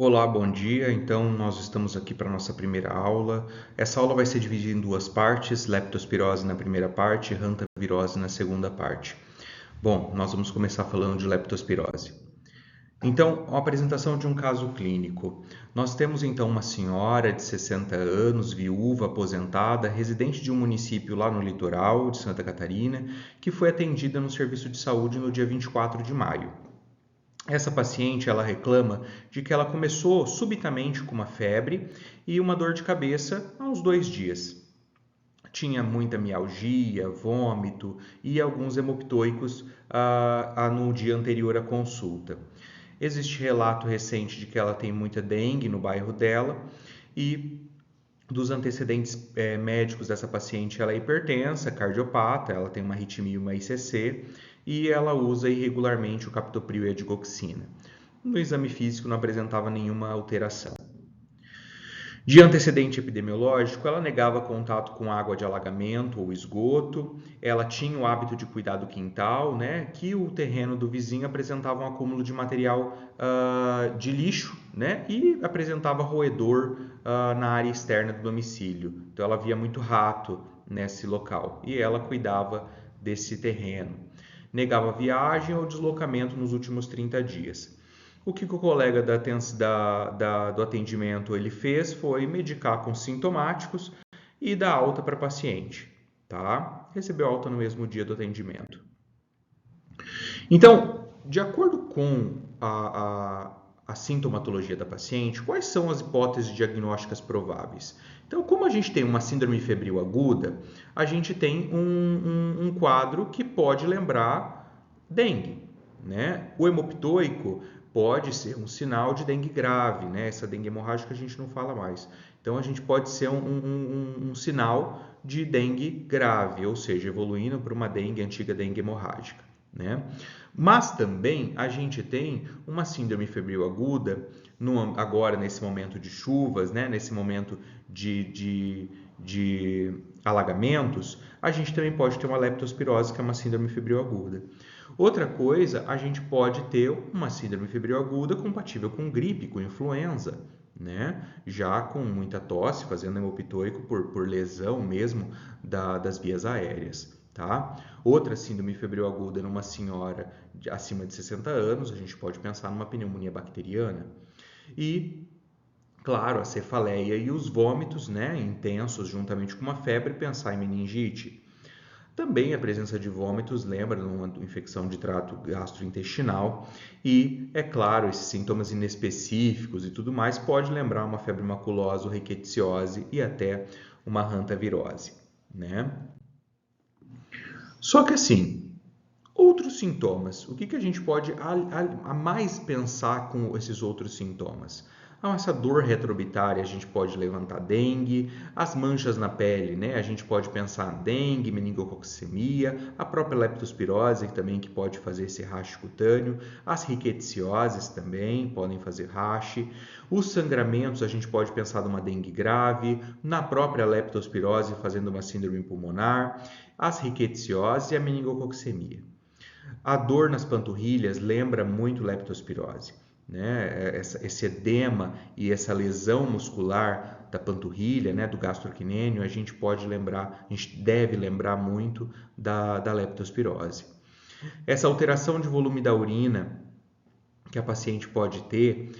Olá, bom dia. Então, nós estamos aqui para a nossa primeira aula. Essa aula vai ser dividida em duas partes, leptospirose na primeira parte e hantavirose na segunda parte. Bom, nós vamos começar falando de leptospirose. Então, a apresentação de um caso clínico. Nós temos então uma senhora de 60 anos, viúva, aposentada, residente de um município lá no litoral de Santa Catarina, que foi atendida no serviço de saúde no dia 24 de maio. Essa paciente, ela reclama de que ela começou subitamente com uma febre e uma dor de cabeça há uns 2 dias. Tinha muita mialgia, vômito e alguns hemoptoicos no dia anterior à consulta. Existe relato recente de que ela tem muita dengue no bairro dela e dos antecedentes médicos dessa paciente, ela é hipertensa, cardiopata, ela tem uma arritmia e uma ICC e ela usa irregularmente o captopril e a digoxina. No exame físico não apresentava nenhuma alteração. De antecedente epidemiológico, ela negava contato com água de alagamento ou esgoto, ela tinha o hábito de cuidar do quintal, né, que o terreno do vizinho apresentava um acúmulo de material de lixo, né, e apresentava roedor na área externa do domicílio. Então ela via muito rato nesse local e ela cuidava desse terreno. Negava viagem ou deslocamento nos últimos 30 dias. O que o colega do atendimento ele fez foi medicar com sintomáticos e dar alta para a paciente, tá? Recebeu alta no mesmo dia do atendimento. Então, de acordo com a sintomatologia da paciente, quais são as hipóteses diagnósticas prováveis? Então, como a gente tem uma síndrome febril aguda, a gente tem um quadro que pode lembrar dengue, né? O hemoptoico pode ser um sinal de dengue grave, né? Essa dengue hemorrágica a gente não fala mais. Então, a gente pode ser um sinal de dengue grave, ou seja, evoluindo para uma dengue, antiga dengue hemorrágica, né? Mas também a gente tem uma síndrome febril aguda, agora nesse momento de chuvas, né? Nesse momento de alagamentos, a gente também pode ter uma leptospirose, que é uma síndrome febril aguda. Outra coisa, a gente pode ter uma síndrome febril aguda compatível com gripe, com influenza, né? Já com muita tosse, fazendo hemoptoico por lesão mesmo das vias aéreas. Tá? Outra síndrome febril aguda numa senhora acima de 60 anos, a gente pode pensar numa pneumonia bacteriana. E, claro, a cefaleia e os vômitos, né, intensos juntamente com uma febre, pensar em meningite. Também a presença de vômitos lembra uma infecção de trato gastrointestinal e, é claro, esses sintomas inespecíficos e tudo mais pode lembrar uma febre maculosa, rickettsiose e até uma hantavirose, né? Só que assim, outros sintomas, o que a gente pode a mais pensar com esses outros sintomas? Essa dor retroorbitária, a gente pode levantar dengue, as manchas na pele, né? A gente pode pensar dengue, meningococcemia, a própria leptospirose também que pode fazer esse rache cutâneo, as rickettsioses também podem fazer rache, os sangramentos, a gente pode pensar numa dengue grave, na própria leptospirose fazendo uma síndrome pulmonar, as rickettsioses e a meningococcemia. A dor nas panturrilhas lembra muito leptospirose, né? Esse edema e essa lesão muscular da panturrilha, né, do gastrocnêmio, a gente pode lembrar, a gente deve lembrar muito da leptospirose. Essa alteração de volume da urina que a paciente pode ter,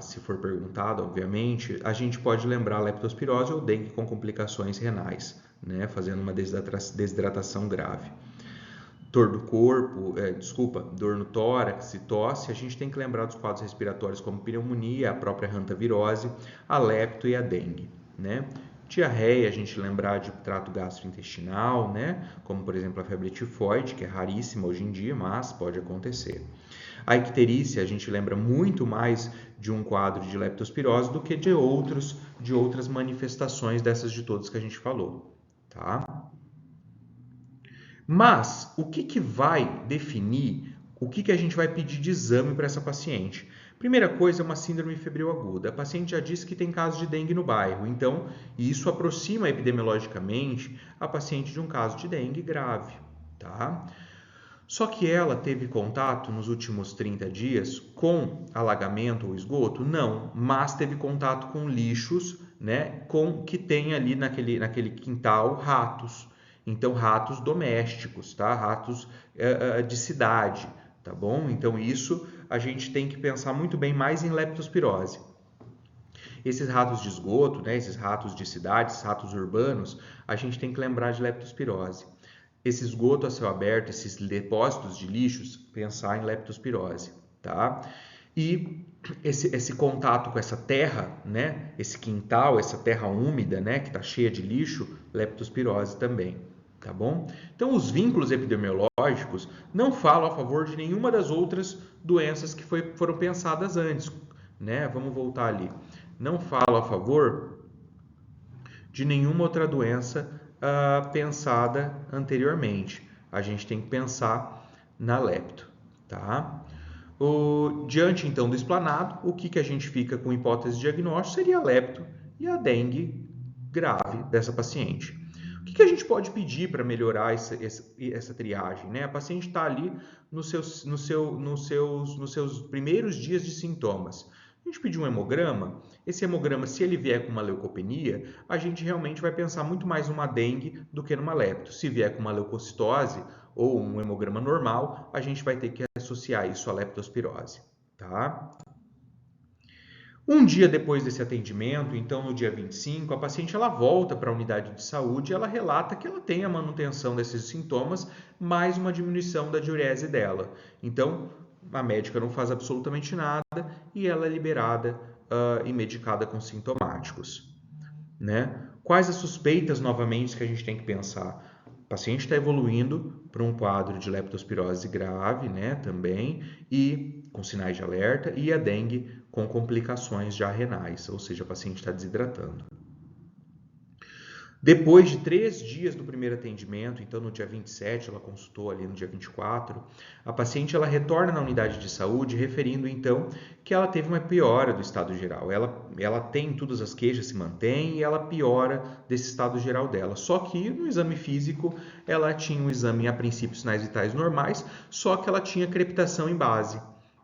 se for perguntado, obviamente, a gente pode lembrar leptospirose ou dengue com complicações renais, né, fazendo uma desidratação grave. Dor do corpo, dor no tórax e tosse, a gente tem que lembrar dos quadros respiratórios como pneumonia, a própria hantavirose, a lepto e a dengue, né? Diarreia, a gente lembrar de trato gastrointestinal, né? Como por exemplo a febre tifoide, que é raríssima hoje em dia, mas pode acontecer. A icterícia, a gente lembra muito mais de um quadro de leptospirose do que de outras manifestações dessas de todas que a gente falou, tá? Mas o que vai definir o que a gente vai pedir de exame para essa paciente? Primeira coisa é uma síndrome febril aguda. A paciente já disse que tem casos de dengue no bairro, então isso aproxima epidemiologicamente a paciente de um caso de dengue grave, tá? Só que ela teve contato nos últimos 30 dias com alagamento ou esgoto? Não, mas teve contato com lixos, né, que tem ali naquele quintal ratos. Então, ratos domésticos, tá? Ratos de cidade, tá bom? Então, isso a gente tem que pensar muito bem mais em leptospirose. Esses ratos de esgoto, né, esses ratos de cidades, esses ratos urbanos, a gente tem que lembrar de leptospirose. Esse esgoto a céu aberto, esses depósitos de lixos, pensar em leptospirose, tá? E esse contato com essa terra, né, esse quintal, essa terra úmida, né, que está cheia de lixo, leptospirose também, tá bom? Então, os vínculos epidemiológicos não falam a favor de nenhuma das outras doenças que foram pensadas antes, né? Vamos voltar ali. Não falam a favor de nenhuma outra doença pensada anteriormente. A gente tem que pensar na lepto, tá? Diante então do explanado, o que a gente fica com hipótese de diagnóstico seria a lepto e a dengue grave dessa paciente. O que a gente pode pedir para melhorar essa triagem, né? A paciente está ali nos seus primeiros dias de sintomas. A gente pedir um hemograma. Esse hemograma, se ele vier com uma leucopenia, a gente realmente vai pensar muito mais numa dengue do que numa lepto. Se vier com uma leucocitose ou um hemograma normal, a gente vai ter que associar isso à leptospirose, tá? Um dia depois desse atendimento, então no dia 25, a paciente ela volta para a unidade de saúde e ela relata que ela tem a manutenção desses sintomas, mais uma diminuição da diurese dela. Então, a médica não faz absolutamente nada e ela é liberada e medicada com sintomáticos, né? Quais as suspeitas, novamente, que a gente tem que pensar? O paciente está evoluindo para um quadro de leptospirose grave, né, também, e com sinais de alerta, e a dengue com complicações já renais, ou seja, o paciente está desidratando. Depois de 3 dias do primeiro atendimento, então no dia 27, ela consultou ali no dia 24, a paciente ela retorna na unidade de saúde referindo então que ela teve uma piora do estado geral. Ela tem todas as queixas, se mantém e ela piora desse estado geral dela. Só que no exame físico ela tinha um exame a princípio sinais vitais normais, só que ela tinha crepitação em base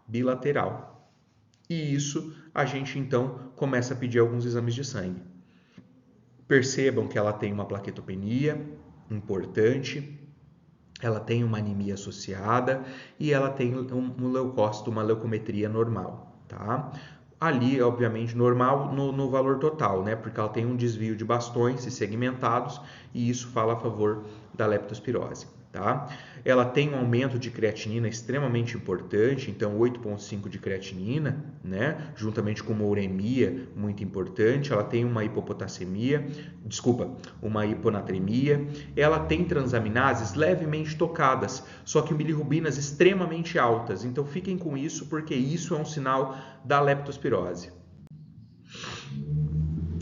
bilateral. E isso a gente então começa a pedir alguns exames de sangue. Percebam que ela tem uma plaquetopenia importante, ela tem uma anemia associada e ela tem um leucócito, uma leucometria normal, tá? Ali, obviamente, normal no valor total, né? Porque ela tem um desvio de bastões e segmentados e isso fala a favor da leptospirose, tá? Ela tem um aumento de creatinina extremamente importante, então 8,5 de creatinina, né? Juntamente com uma uremia muito importante. Ela tem uma uma hiponatremia. Ela tem transaminases levemente tocadas, só que bilirrubinas extremamente altas. Então fiquem com isso, porque isso é um sinal da leptospirose.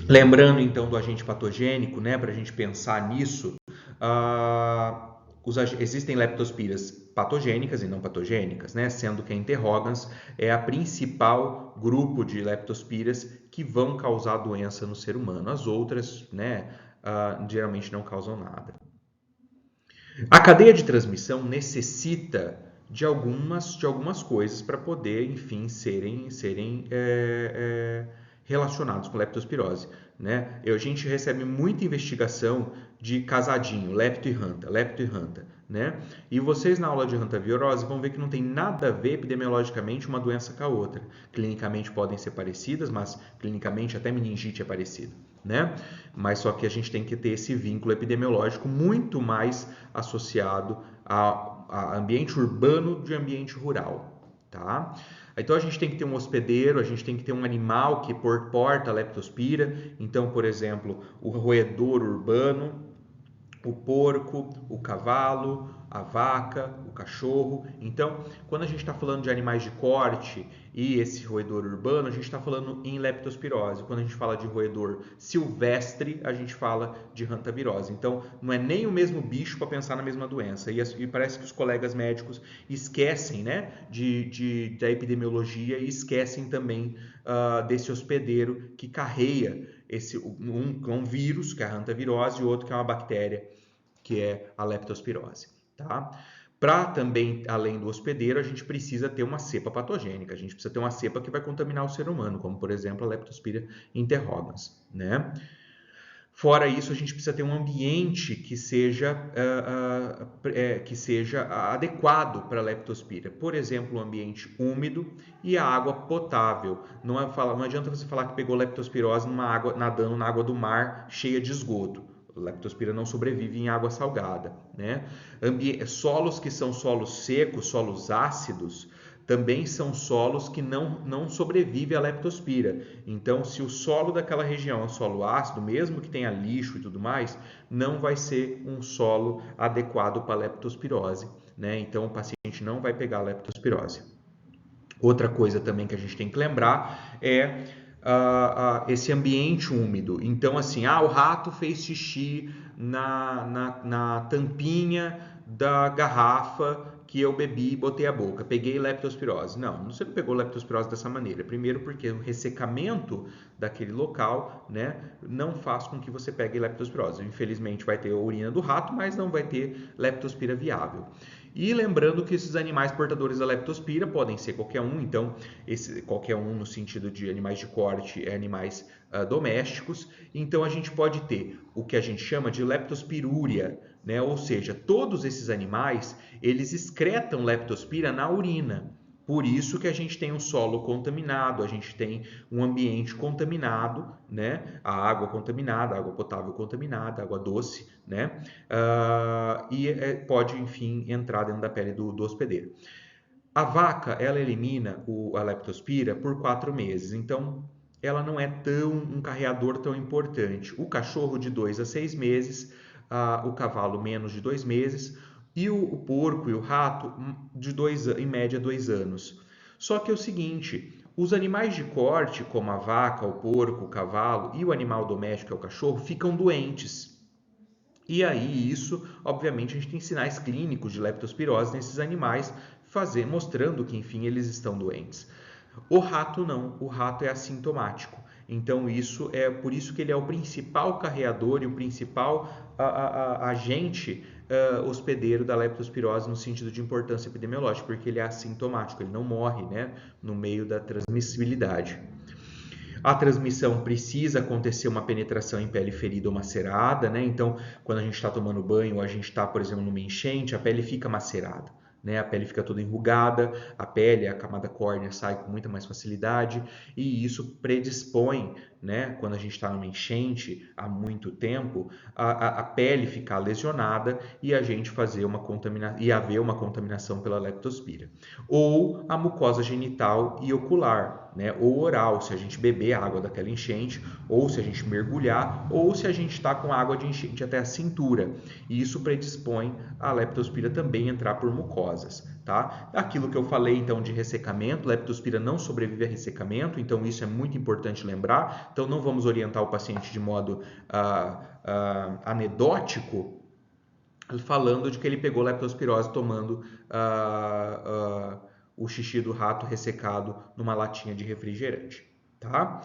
Lembrando então do agente patogênico, né, para a gente pensar nisso, existem leptospiras patogênicas e não patogênicas, né, sendo que a interrogans é a principal grupo de leptospiras que vão causar doença no ser humano. As outras, né, geralmente não causam nada. A cadeia de transmissão necessita de algumas coisas para poder, enfim, serem relacionados com leptospirose, né? A gente recebe muita investigação de casadinho, lepto e hanta, né? E vocês na aula de hantavirose vão ver que não tem nada a ver epidemiologicamente uma doença com a outra. Clinicamente podem ser parecidas, mas clinicamente até meningite é parecida, né? Mas só que a gente tem que ter esse vínculo epidemiológico muito mais associado a ambiente urbano de ambiente rural, tá? Então a gente tem que ter um hospedeiro, a gente tem que ter um animal que porta a leptospira. Então, por exemplo, o roedor urbano, o porco, o cavalo, a vaca, o cachorro. Então, quando a gente está falando de animais de corte e esse roedor urbano, a gente está falando em leptospirose. Quando a gente fala de roedor silvestre, a gente fala de hantavirose. Então, não é nem o mesmo bicho para pensar na mesma doença. E parece que os colegas médicos esquecem, né, da epidemiologia e esquecem também desse hospedeiro que carreia um vírus, que é a hantavirose, e outro que é uma bactéria, que é a leptospirose, tá? Para também, além do hospedeiro, a gente precisa ter uma cepa patogênica, a gente precisa ter uma cepa que vai contaminar o ser humano, como por exemplo a Leptospira interrogans, né? Fora isso, a gente precisa ter um ambiente que seja adequado para a leptospira. Por exemplo, um ambiente úmido e a água potável. Não adianta você falar que pegou leptospirose numa água, nadando na água do mar cheia de esgoto. A leptospira não sobrevive em água salgada, né? Solos que são solos secos, solos ácidos, também são solos que não sobrevivem à leptospira. Então, se o solo daquela região é um solo ácido, mesmo que tenha lixo e tudo mais, não vai ser um solo adequado para a leptospirose, né? Então, o paciente não vai pegar a leptospirose. Outra coisa também que a gente tem que lembrar é esse ambiente úmido. Então, assim, o rato fez xixi na tampinha da garrafa que eu bebi e botei a boca. Peguei leptospirose. Não, você não pegou leptospirose dessa maneira. Primeiro porque o ressecamento daquele local, né, não faz com que você pegue leptospirose. Infelizmente vai ter a urina do rato, mas não vai ter leptospira viável. E lembrando que esses animais portadores da leptospira podem ser qualquer um, então qualquer um no sentido de animais de corte é animais domésticos. Então a gente pode ter o que a gente chama de leptospirúria, né? Ou seja, todos esses animais eles excretam leptospira na urina. Por isso que a gente tem um solo contaminado, a gente tem um ambiente contaminado, né? A água contaminada, a água potável contaminada, a água doce, né? Pode, enfim, entrar dentro da pele do hospedeiro. A vaca, ela elimina a leptospira por 4 meses, então ela não é um carreador tão importante. O cachorro de 2 a 6 meses, o cavalo menos de 2 meses, e o porco e o rato em média 2 anos. Só que é o seguinte, os animais de corte, como a vaca, o porco, o cavalo e o animal doméstico, que é o cachorro, ficam doentes. E aí isso, obviamente, a gente tem sinais clínicos de leptospirose nesses animais, mostrando que, enfim, eles estão doentes. O rato não, o rato é assintomático. Então isso é por isso que ele é o principal carreador e o principal agente hospedeiro da leptospirose no sentido de importância epidemiológica, porque ele é assintomático, ele não morre, né, no meio da transmissibilidade. A transmissão precisa acontecer uma penetração em pele ferida ou macerada, né? Então, quando a gente está tomando banho ou a gente está, por exemplo, numa enchente, a pele fica macerada, né? A pele fica toda enrugada, a camada córnea sai com muita mais facilidade e isso predispõe, né? Quando a gente está numa enchente há muito tempo, a pele ficar lesionada e a gente fazer e haver uma contaminação pela leptospira. Ou a mucosa genital e ocular, né? Ou oral, se a gente beber a água daquela enchente, ou se a gente mergulhar, ou se a gente está com água de enchente até a cintura. E isso predispõe a leptospira também entrar por mucosas, tá? Aquilo que eu falei então de ressecamento, leptospira não sobrevive a ressecamento, então isso é muito importante lembrar. Então não vamos orientar o paciente de modo anedótico, falando de que ele pegou leptospirose tomando o xixi do rato ressecado numa latinha de refrigerante, tá?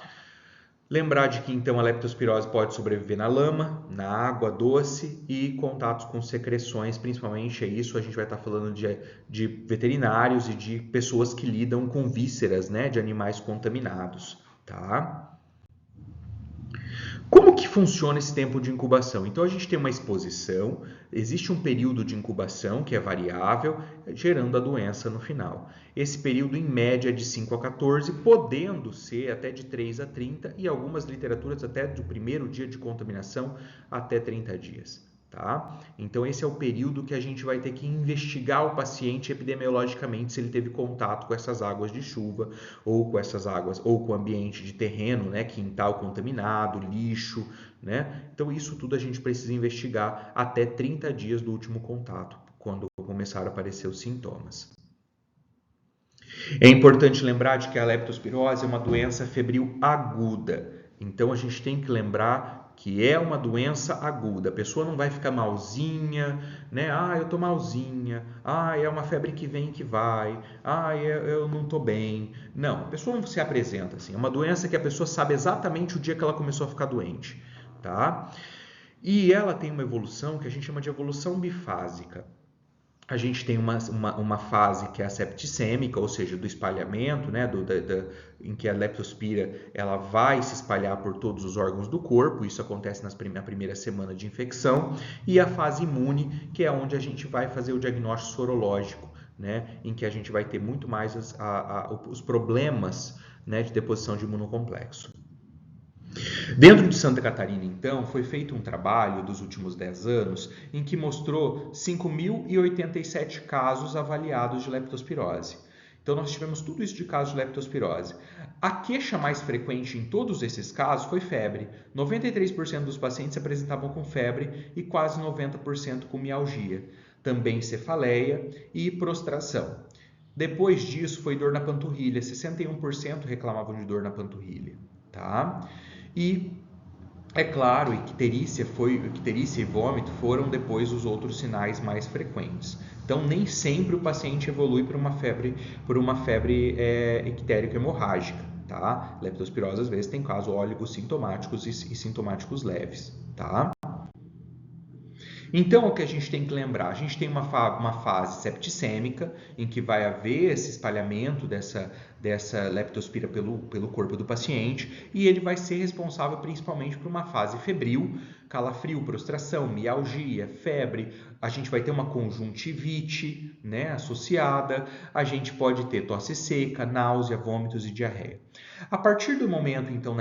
Lembrar de que então a leptospirose pode sobreviver na lama, na água doce e contatos com secreções, principalmente é isso, a gente vai estar falando de veterinários e de pessoas que lidam com vísceras, né, de animais contaminados, tá? Como que funciona esse tempo de incubação? Então a gente tem uma exposição, existe um período de incubação que é variável, gerando a doença no final. Esse período em média é de 5 a 14, podendo ser até de 3 a 30 e algumas literaturas até do primeiro dia de contaminação até 30 dias. Tá? Então esse é o período que a gente vai ter que investigar o paciente epidemiologicamente se ele teve contato com essas águas de chuva ou com essas águas ou com o ambiente de terreno, né, quintal contaminado, lixo, né? Então isso tudo a gente precisa investigar até 30 dias do último contato, quando começaram a aparecer os sintomas. É importante lembrar de que a leptospirose é uma doença febril aguda. Então a gente tem que lembrar que é uma doença aguda. A pessoa não vai ficar malzinha, né? Eu tô malzinha. É uma febre que vem e que vai. Eu não tô bem. Não, a pessoa não se apresenta assim. É uma doença que a pessoa sabe exatamente o dia que ela começou a ficar doente, tá? E ela tem uma evolução que a gente chama de evolução bifásica. A gente tem uma fase que é a septicêmica, ou seja, do espalhamento, né, em que a leptospira ela vai se espalhar por todos os órgãos do corpo. Isso acontece na primeira semana de infecção. E a fase imune, que é onde a gente vai fazer o diagnóstico sorológico, né, em que a gente vai ter muito mais os problemas, né, de deposição de imunocomplexo. Dentro de Santa Catarina, então, foi feito um trabalho dos últimos 10 anos em que mostrou 5.087 casos avaliados de leptospirose. Então, nós tivemos tudo isso de casos de leptospirose. A queixa mais frequente em todos esses casos foi febre. 93% dos pacientes se apresentavam com febre e quase 90% com mialgia. Também cefaleia e prostração. Depois disso, foi dor na panturrilha. 61% reclamavam de dor na panturrilha. Tá? E é claro, icterícia e vômito foram depois os outros sinais mais frequentes. Então, nem sempre o paciente evolui por uma febre ictérica hemorrágica, tá? Leptospirose às vezes tem casos oligossintomáticos e sintomáticos leves, tá? Então, o que a gente tem que lembrar? A gente tem uma fase septicêmica, em que vai haver esse espalhamento dessa leptospira pelo corpo do paciente, e ele vai ser responsável principalmente por uma fase febril, calafrio, prostração, mialgia, febre. A gente vai ter uma conjuntivite, né, associada, a gente pode ter tosse seca, náusea, vômitos e diarreia. A partir do momento, então,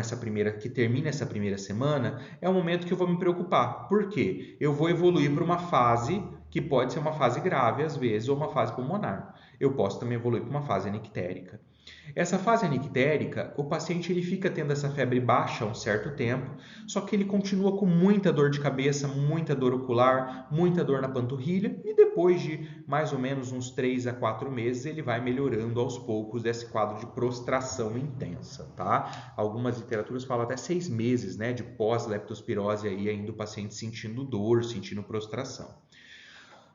que termina essa primeira semana, é o momento que eu vou me preocupar. Por quê? Eu vou evoluir para uma fase que pode ser uma fase grave, às vezes, ou uma fase pulmonar. Eu posso também evoluir para uma fase anictérica. Essa fase anictérica, o paciente ele fica tendo essa febre baixa um certo tempo, só que ele continua com muita dor de cabeça, muita dor ocular, muita dor na panturrilha, e depois de mais ou menos uns 3 a 4 meses, ele vai melhorando aos poucos desse quadro de prostração intensa, tá? Algumas literaturas falam até 6 meses, né, de pós-leptospirose aí ainda o paciente sentindo dor, sentindo prostração.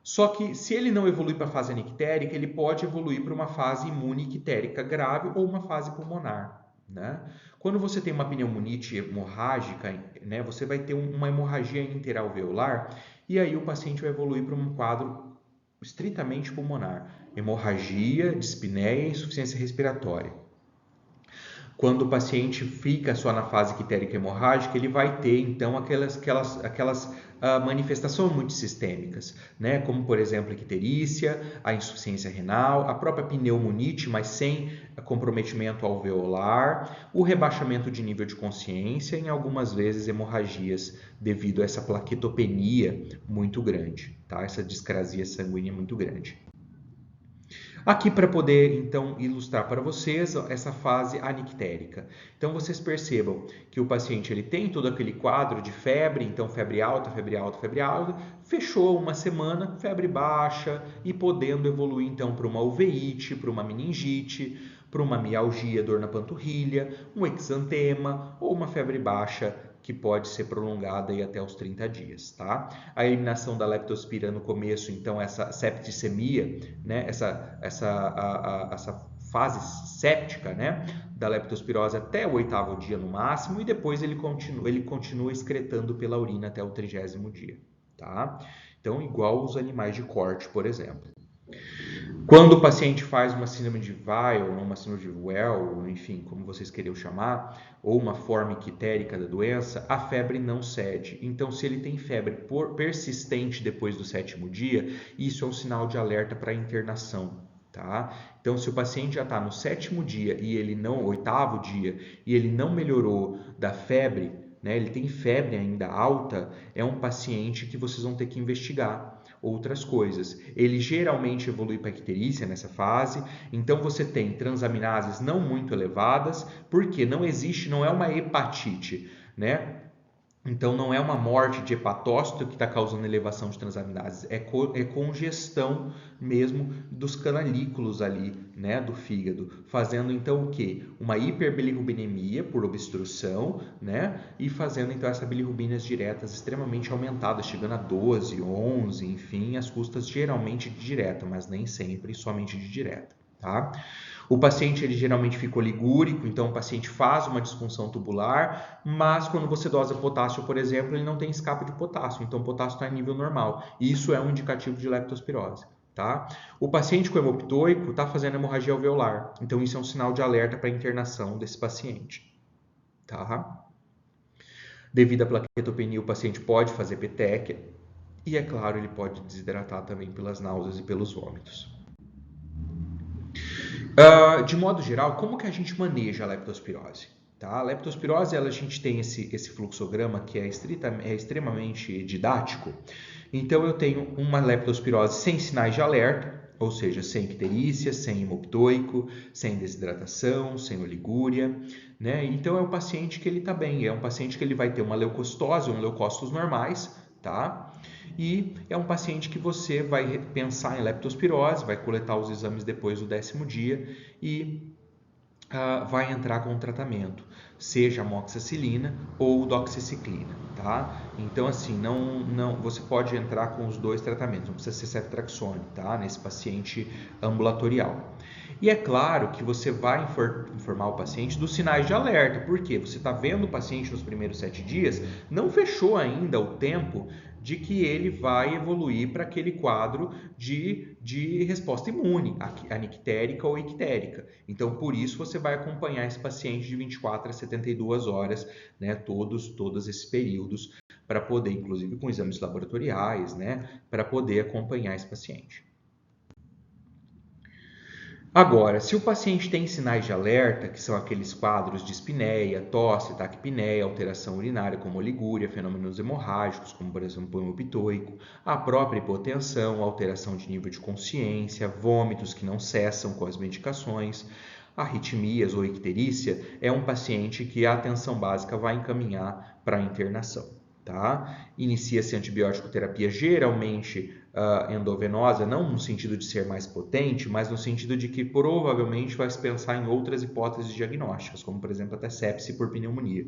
Só que se ele não evolui para a fase anictérica, ele pode evoluir para uma fase imune-ictérica grave ou uma fase pulmonar, né? Quando você tem uma pneumonite hemorrágica, né, você vai ter uma hemorragia interalveolar e aí o paciente vai evoluir para um quadro estritamente pulmonar, hemorragia, dispneia e insuficiência respiratória. Quando o paciente fica só na fase ictérica hemorrágica, ele vai ter, então, aquelas manifestações multissistêmicas, né? Como, por exemplo, a icterícia, a insuficiência renal, a própria pneumonite, mas sem comprometimento alveolar, o rebaixamento de nível de consciência e, em algumas vezes, hemorragias devido a essa plaquetopenia muito grande, tá? Essa discrasia sanguínea muito grande. Aqui para poder, então, ilustrar para vocês essa fase anictérica. Então, vocês percebam que o paciente ele tem todo aquele quadro de febre, então febre alta, febre alta, febre alta, fechou uma semana, febre baixa e podendo evoluir, então, para uma uveíte, para uma meningite, para uma mialgia, dor na panturrilha, um exantema ou uma febre baixa que pode ser prolongada aí até os 30 dias, tá? A eliminação da leptospira no começo, então essa septicemia, né? Essa fase séptica, né? Da leptospirose até o 8º dia no máximo e depois ele continua excretando pela urina até o 30º dia, tá? Então, igual os animais de corte, por exemplo. Quando o paciente faz uma síndrome de Weil, uma síndrome de Well, enfim, como vocês queiram chamar, ou uma forma ictérica da doença, a febre não cede. Então, se ele tem febre persistente depois do 7º dia, isso é um sinal de alerta para internação, tá? Então, se o paciente já está no 7º dia e ele não, 8º dia, e ele não melhorou da febre, né, ele tem febre ainda alta, é um paciente que vocês vão ter que investigar outras coisas. Ele geralmente evolui para icterícia nessa fase, então você tem transaminases não muito elevadas, porque não é uma hepatite, né? Então, não é uma morte de hepatócito que está causando elevação de transaminases, é congestão mesmo dos canalículos ali, né, do fígado, fazendo então o quê? Uma hiperbilirrubinemia por obstrução, né, e fazendo então essas bilirrubinas diretas extremamente aumentadas, chegando a 12, 11, enfim, as custas geralmente de direta, mas nem sempre, somente de direta, tá? O paciente ele geralmente fica oligúrico, então o paciente faz uma disfunção tubular, mas quando você dosa potássio, por exemplo, ele não tem escape de potássio, então o potássio está em nível normal. Isso é um indicativo de leptospirose, tá? O paciente com hemoptoico está fazendo hemorragia alveolar, então isso é um sinal de alerta para a internação desse paciente, tá? Devido à plaquetopenia, o paciente pode fazer petequia e, é claro, ele pode desidratar também pelas náuseas e pelos vômitos. De modo geral, como que a gente maneja a leptospirose? Tá? A leptospirose, a gente tem esse fluxograma que é extremamente didático. Então, eu tenho uma leptospirose sem sinais de alerta, ou seja, sem icterícia, sem hemoptoico, sem desidratação, sem oligúria, né? Então, é um paciente que ele está bem, é um paciente que ele vai ter uma leucocitose, um leucócitos normais, tá? E é um paciente que você vai pensar em leptospirose, vai coletar os exames depois do 10º dia e vai entrar com um tratamento, seja amoxicilina ou doxiciclina, tá? Então, assim, você pode entrar com os dois tratamentos, não precisa ser ceftriaxone, tá? Nesse paciente ambulatorial. E é claro que você vai informar o paciente dos sinais de alerta, porque você está vendo o paciente nos primeiros 7 dias, não fechou ainda o tempo de que ele vai evoluir para aquele quadro de resposta imune, anictérica ou ictérica. Então, por isso, você vai acompanhar esse paciente de 24 a 72 horas, né, todos esses períodos, para poder, inclusive com exames laboratoriais, né, para poder acompanhar esse paciente. Agora, se o paciente tem sinais de alerta, que são aqueles quadros de espineia, tosse, taquipneia, alteração urinária como oligúria, fenômenos hemorrágicos como, por exemplo, o hemoptoico, a própria hipotensão, alteração de nível de consciência, vômitos que não cessam com as medicações, arritmias ou icterícia, é um paciente que a atenção básica vai encaminhar para a internação. Tá? Inicia-se antibiótico terapia geralmente endovenosa, não no sentido de ser mais potente, mas no sentido de que provavelmente vai se pensar em outras hipóteses diagnósticas, como por exemplo até sepse por pneumonia.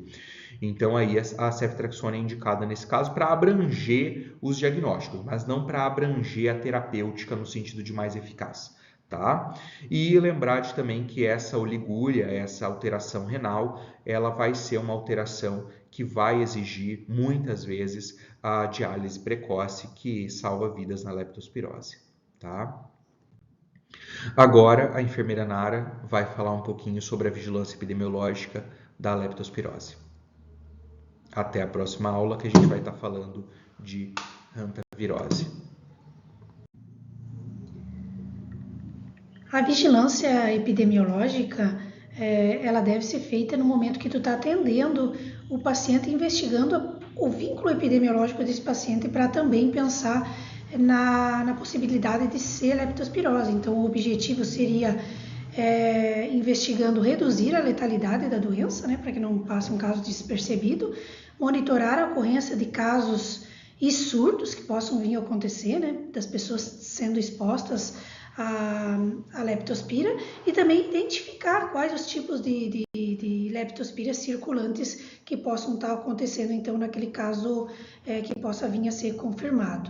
Então aí a ceftriaxone é indicada nesse caso para abranger os diagnósticos, mas não para abranger a terapêutica no sentido de mais eficaz. Tá? E lembrar também que essa oligúria, essa alteração renal, ela vai ser uma alteração que vai exigir muitas vezes a diálise precoce, que salva vidas na leptospirose. Tá? Agora a enfermeira Nara vai falar um pouquinho sobre a vigilância epidemiológica da leptospirose. Até a próxima aula, que a gente vai estar falando de hantavirose. A vigilância epidemiológica, ela deve ser feita no momento que tu está atendendo o paciente, investigando o vínculo epidemiológico desse paciente para também pensar na possibilidade de ser leptospirose. Então, o objetivo seria investigando reduzir a letalidade da doença, né, para que não passe um caso despercebido, monitorar a ocorrência de casos e surtos que possam vir a acontecer, né, das pessoas sendo expostas a leptospira, e também identificar quais os tipos de leptospira circulantes que possam estar acontecendo, então, naquele caso que possa vir a ser confirmado.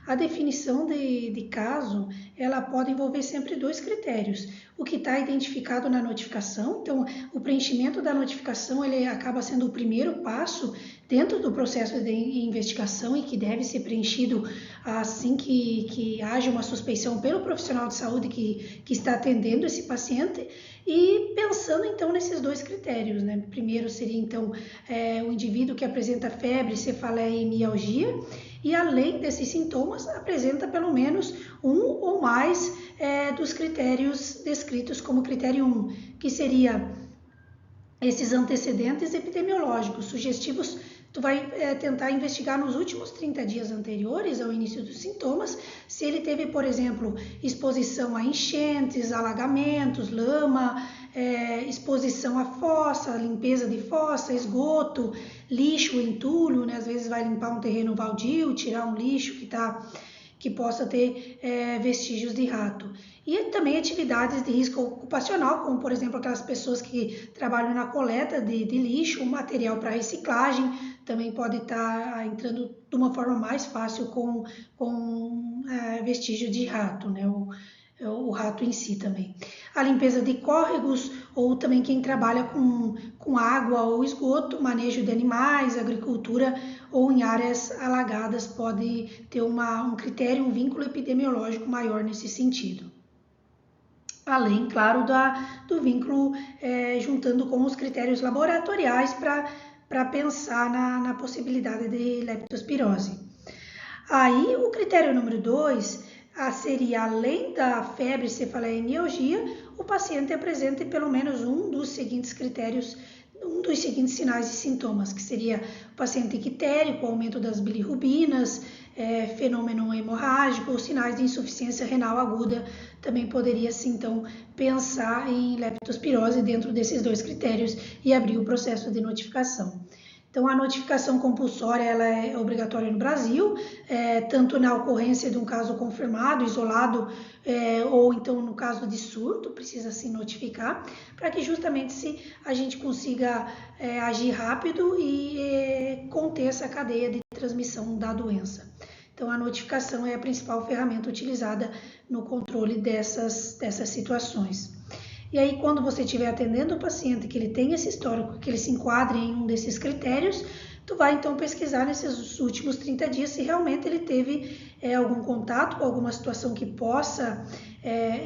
A definição de caso, ela pode envolver sempre 2 critérios. O que está identificado na notificação, então o preenchimento da notificação ele acaba sendo o primeiro passo dentro do processo de investigação e que deve ser preenchido assim que haja uma suspeição pelo profissional de saúde que está atendendo esse paciente, e pensando então nesses 2 critérios, né? Primeiro seria então o indivíduo que apresenta febre, cefaleia e mialgia, e além desses sintomas apresenta pelo menos um ou mais dos critérios descritos como critério 1, que seria esses antecedentes epidemiológicos sugestivos. Tu vai tentar investigar nos últimos 30 dias anteriores ao início dos sintomas, se ele teve, por exemplo, exposição a enchentes, alagamentos, lama, exposição a fossa, limpeza de fossa, esgoto, lixo, entulho, né? Às vezes vai limpar um terreno baldio, tirar um lixo que possa ter vestígios de rato. E também atividades de risco ocupacional, como por exemplo aquelas pessoas que trabalham na coleta de lixo, material para reciclagem, também pode estar entrando de uma forma mais fácil com vestígio de rato, né? o rato em si também. A limpeza de córregos, ou também quem trabalha com água ou esgoto, manejo de animais, agricultura ou em áreas alagadas, pode ter um critério, um vínculo epidemiológico maior nesse sentido. Além, claro, do vínculo juntando com os critérios laboratoriais para pensar na possibilidade de leptospirose. Aí, o critério número 2 seria, além da febre, cefaleia e mialgia, o paciente apresente pelo menos um dos seguintes critérios, um dos seguintes sinais e sintomas, que seria o paciente ictérico, aumento das bilirrubinas, fenômeno hemorrágico ou sinais de insuficiência renal aguda. Também poderia-se, então, pensar em leptospirose dentro desses 2 critérios e abrir o processo de notificação. Então, a notificação compulsória ela é obrigatória no Brasil, tanto na ocorrência de um caso confirmado, isolado, ou então no caso de surto, precisa se notificar, para que justamente a gente consiga agir rápido e conter essa cadeia de transmissão da doença. Então, a notificação é a principal ferramenta utilizada no controle dessas situações. E aí, quando você estiver atendendo o paciente que ele tem esse histórico, que ele se enquadre em um desses critérios, tu vai então pesquisar nesses últimos 30 dias se realmente ele teve algum contato com alguma situação que possa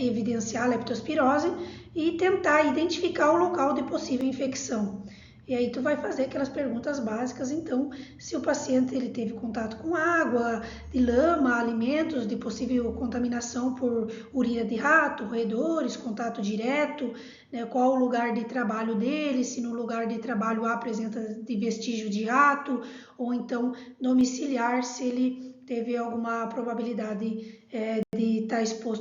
evidenciar a leptospirose e tentar identificar o local de possível infecção. E aí tu vai fazer aquelas perguntas básicas, então, se o paciente ele teve contato com água, de lama, alimentos, de possível contaminação por urina de rato, roedores, contato direto, né, qual o lugar de trabalho dele, se no lugar de trabalho há presença de vestígio de rato, ou então domiciliar, se ele teve alguma probabilidade de estar exposto